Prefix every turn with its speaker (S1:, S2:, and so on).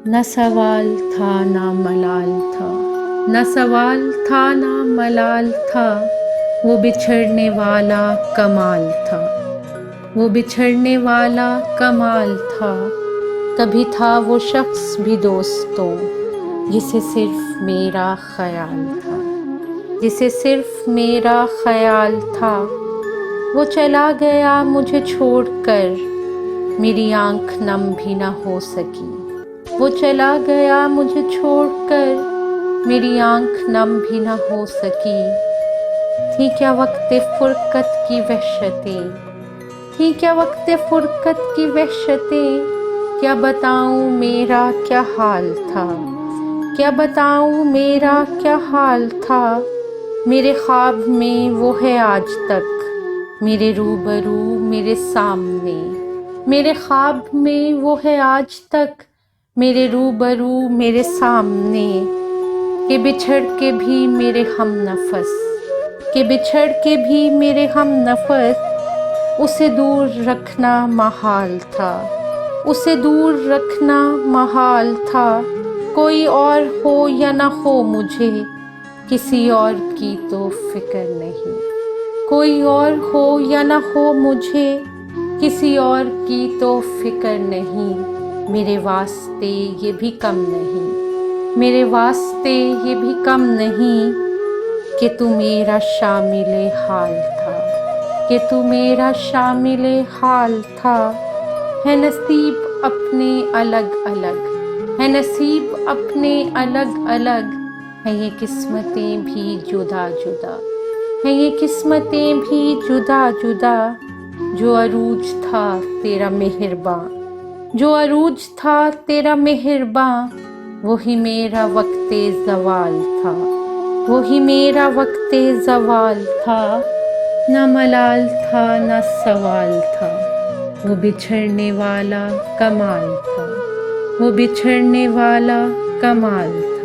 S1: نہ سوال تھا نہ ملال تھا، نہ سوال تھا نہ ملال تھا، وہ بچھڑنے والا کمال تھا، وہ بچھڑنے والا کمال تھا۔ کبھی تھا وہ شخص بھی دوستوں جسے صرف میرا خیال تھا، جسے صرف میرا خیال تھا، وہ چلا گیا مجھے چھوڑ کر، میری آنکھ نم بھی نہ ہو سکی، وہ چلا گیا مجھے چھوڑ کر، میری آنکھ نم بھی نہ ہو سکی۔ تھی کیا وقت فرقت کی وحشتیں، تھی کیا وقت فرقت کی وحشتیں، کیا بتاؤں میرا کیا حال تھا، کیا بتاؤں میرا کیا حال تھا۔ میرے خواب میں وہ ہے آج تک، میرے روبرو میرے سامنے، میرے خواب میں وہ ہے آج تک، میرے روبرو میرے سامنے، کہ بچھڑ کے بھی میرے ہم نفس، کہ بچھڑ کے بھی میرے ہم نفس، اسے دور رکھنا محال تھا، اسے دور رکھنا محال تھا۔ کوئی اور ہو یا نہ ہو مجھے، کسی اور کی تو فکر نہیں، کوئی اور ہو یا نہ ہو مجھے، کسی اور کی تو فکر نہیں۔ میرے واسطے یہ بھی کم نہیں، میرے واسطے یہ بھی کم نہیں، کہ تو میرا شامل حال تھا، کہ تو میرا شامل حال تھا۔ ہے نصیب اپنے الگ الگ، ہے نصیب اپنے الگ الگ، ہیں یہ قسمتیں بھی جدا جدا، ہیں یہ قسمتیں بھی جدا جدا۔ جو عروج تھا تیرا مہرباں، جو عروج تھا تیرا مہرباں، وہی میرا وقت زوال تھا، وہی میرا وقت زوال تھا۔ نہ ملال تھا نہ سوال تھا، وہ بچھڑنے والا کمال تھا، وہ بچھڑنے والا کمال تھا۔